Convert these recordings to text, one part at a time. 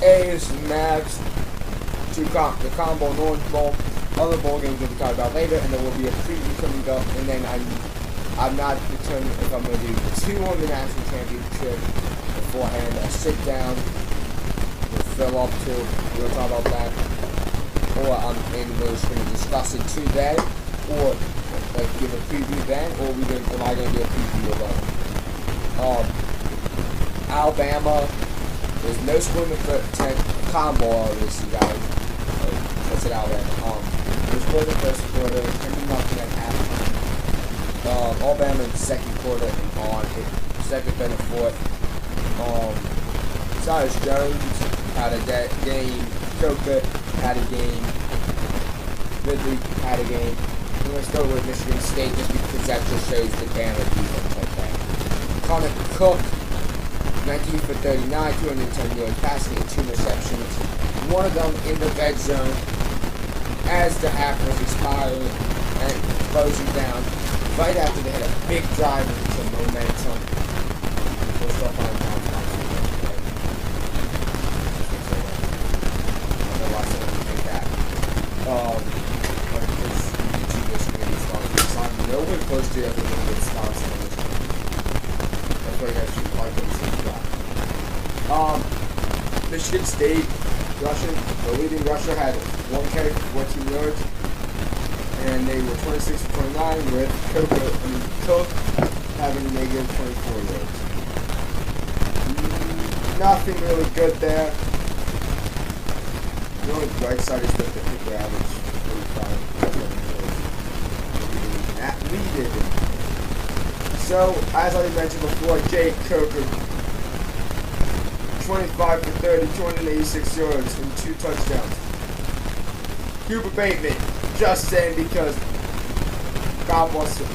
A's, Max, the combo and Orange Bowl. Other bowl games we'll be talking about later, and there will be a preview coming up. And then I'm not determined if I'm going to do 2 on the national championship beforehand. A sit down with Phil up to. We'll talk about that. Or we're just going to discuss it today, or like give a preview then, or am I going to do a preview alone? Alabama. There's no scoring in the 10 combo, obviously, guys. That's it, Alabama. There's scoring in the first quarter, ending nothing at halftime. Alabama in the second quarter and on it. Second, then and fourth. Cyrus Jones had a game. Coker had a game. Ridley had a game. I'm going to start with Michigan State just because that just shows the Bama defense like that. Connor Cook, 19 for 39, 210 yards passing and 2 receptions. One of them in the red zone as the half was expiring and closing down right after they had a big drive with some momentum. We'll start on nowhere close to everything with Wisconsin. That's why you guys should like them. Michigan State the leading rusher had 1 carry for 14 yards, and they were 26 for 29 with Cook having a negative 24 yards. Nothing really good there. The only bright side is that the kicker average 45. Needed. So, as I mentioned before, Jake Coker, 25 for 30, 286 yards, and 2 touchdowns. Cooper Bateman, just saying because God bless him.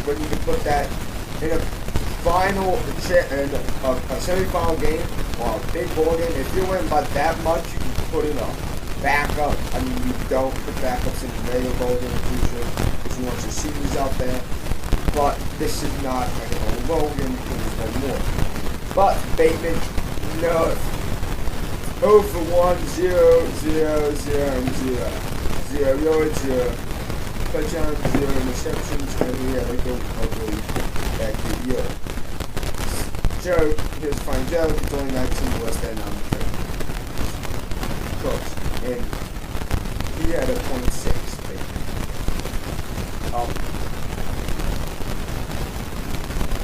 When you can put that in a semifinal game or a big bowl game, if you're winning by that much, you can put in a backup. I mean, you don't put backups in the regular bowl games usually. You want your seniors out there, but this is not like a Logan because there's no more. But Bateman, no. 0 for 1, 0, 0, 0, 0. 0 yards, 0 touchdowns, 0 interceptions, and we had like a ugly back to year. Joe, here's a fine joke, it's only 19 less than close. And he had a 0.6.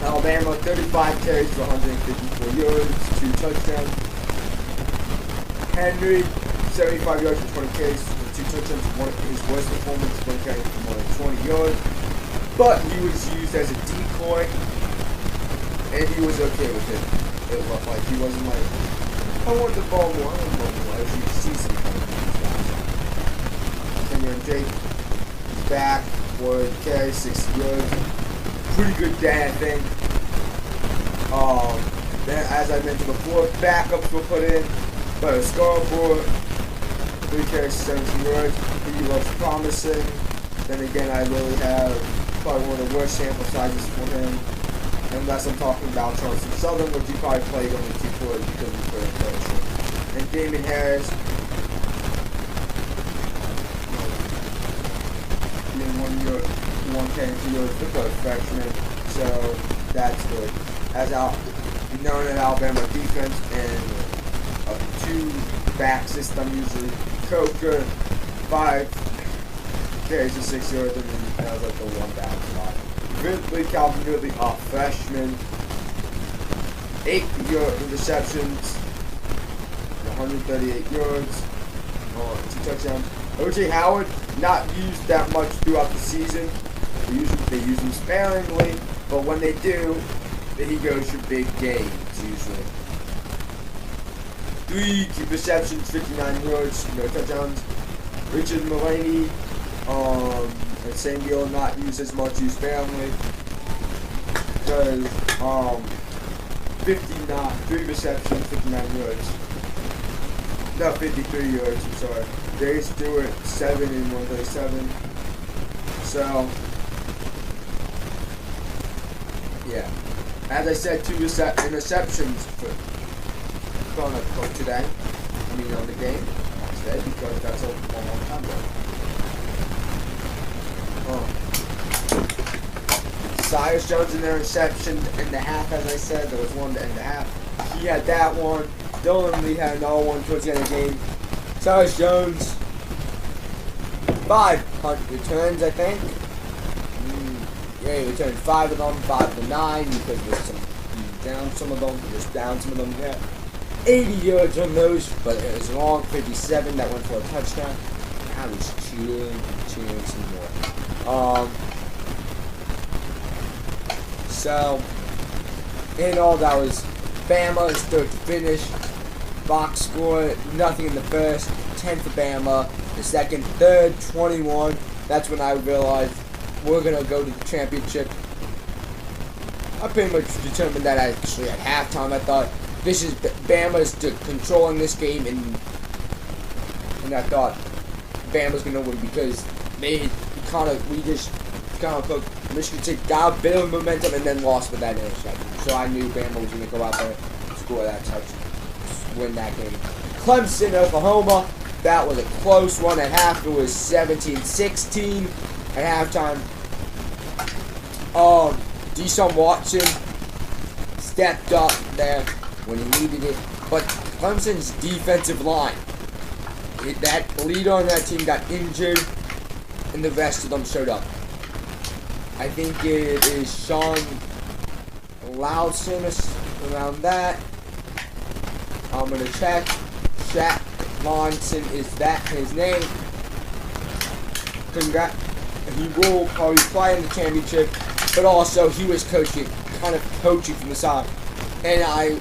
Alabama, 35 carries for 154 yards, 2 touchdowns. Henry, 75 yards for 20 carries, 2 touchdowns. His worst performance, 1 carry for more than 20 yards. But he was used as a decoy, and he was okay with it. It looked like he wasn't like, I want the ball more, as you see sometimes with these guys. Cameron Jake is back. 4 carries, 60 yards. Pretty good day, I think. Then, as I mentioned before, backups were put in. But a scoreboard, 3 carries, 17 yards. He looks promising. Then again, I really have probably one of the worst sample sizes for him. Unless I'm talking about Charleston Southern, which he probably played only 2 quarters because he's very close. And Damon Harris. 1 carry, 2 yards for both freshmen, so that's good. As you know, in Alabama defense and a 2-back system usually. Coker, 5 carries for 6 yards, and then that was like the 1-back spot. Calvin Ridley, a freshman, 8 receptions, 138 yards, 2 touchdowns. O.J. Howard, not used that much throughout the season. They use him sparingly, but when they do, he goes for big gains usually. 3 receptions, 59 yards, no touchdowns. Richard Mullaney, same deal, not used as much, used sparingly. Because 3 receptions, 59 yards. No, 53 yards, I'm sorry. Dave Stewart, 7 and 137. So, yeah. As I said, 2 interceptions for today. the game instead because that's a long time ago. Cyrus Jones in the interception in the half, as I said. There was one to end the half. He had that one. Dylan Lee had another one towards the end of the game. Cyrus Jones, 5 punt returns, I think. Yeah, he returned 5 of them, 5 to 9, because there's some, he down some of them, just down some of them. Yeah, 80 yards on those, but it was long, 57, that went for a touchdown. I was cheering some more. So, in all, that was Bama, start to finish. Box score, nothing in the first, 10 for Bama. The second, third, 21. That's when I realized we're going to go to the championship. I pretty much determined that actually at halftime. I thought, this is Bama's controlling this game, and I thought Bama's going to win because we just took Michigan State, got a bit of momentum, and then lost with that interception. So I knew Bama was going to go out there, score that touchdown, win that game. Clemson, Oklahoma, that was a close one at half. It was 17-16 at halftime. Deshaun Watson stepped up there when he needed it, but Clemson's defensive line, that leader on that team got injured, and the rest of them showed up. I think it is Sean Lawson around that. I'm gonna check. Shaq Monson, is that his name? Congrats. He will probably play in the championship, but also he was coaching from the side, and I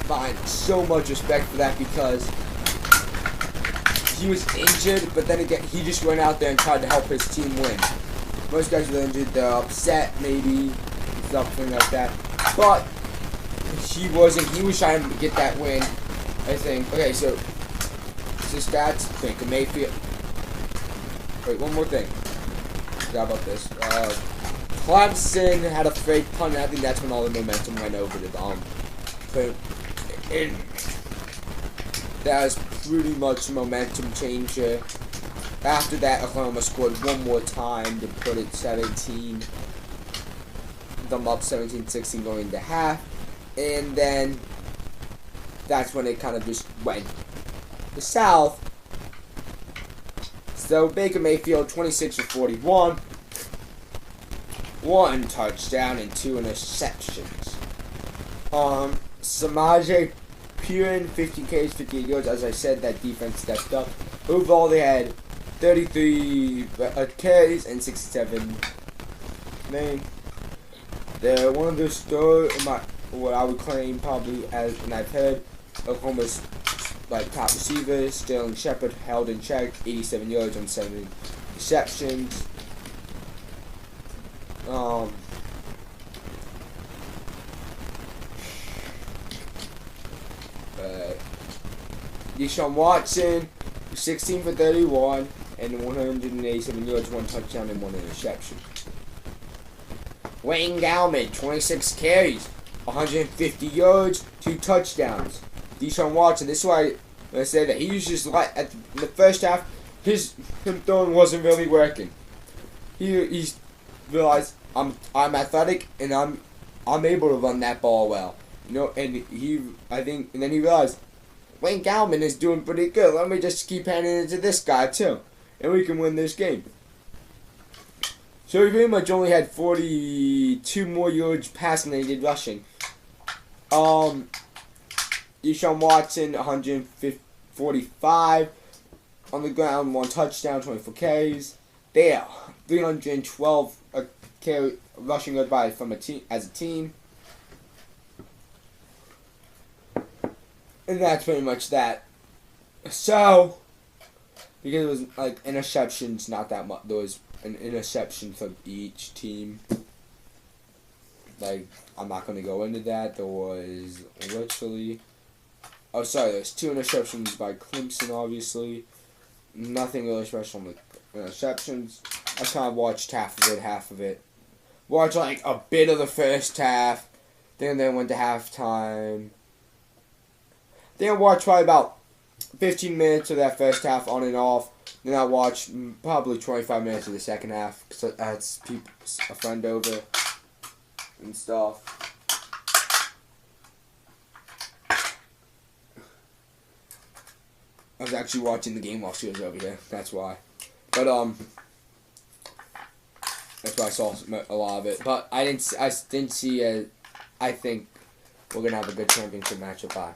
find so much respect for that because he was injured, but then again, he just went out there and tried to help his team win. Most guys are injured, they're upset, maybe, something like that. But he wasn't. He was trying to get that win, I think. Okay, so stats. Baker Mayfield. Wait, one more thing. Forgot about this. Clemson had a fake punt, and I think that's when all the momentum went over to them. That was pretty much a momentum changer. After that, Oklahoma scored one more time to put it 17. Them up 17-16 going into half. And then that's when it kind of just went south. So Baker Mayfield, 26 for 41. 1 touchdown and 2 interceptions. Samaje Perine, 50 Ks, 58 yards. As I said, that defense stepped up. Overall, they had 33 carries and 67. They're one of the what I would claim probably as, and I've heard, Oklahoma's top receivers. Sterling Shepard held in check, 87 yards on 7 receptions. Deshaun Watson, 16 for 31 and 187 yards, 1 touchdown and 1 interception. Wayne Gallman, 26 carries, 150 yards, 2 touchdowns. Deshaun Watson, this is why I say that he was just in the first half, him throwing wasn't really working. He's realized I'm athletic and I'm able to run that ball well. And then he realized Wayne Gallman is doing pretty good. Let me just keep handing it to this guy too, and we can win this game. So he pretty much only had 42 more yards passing than he did rushing. Deshaun Watson, 145 on the ground, 1 touchdown, 24 carries. There, 312 carry rushing yards by from as a team. And that's pretty much that. So, because it was interceptions, not that much. There was an interception for each team. I'm not going to go into that. There was literally... there's 2 interceptions by Clemson, obviously. Nothing really special on the interceptions. I kind of watched half of it. Watched a bit of the first half. Then went to halftime. Then watched probably about 15 minutes of that first half on and off. Then I watched probably 25 minutes of the second half because I had a friend over and stuff. I was actually watching the game while she was over here. That's why. But that's why I saw a lot of it. But I didn't see. I think we're gonna have a good championship matchup. Bye.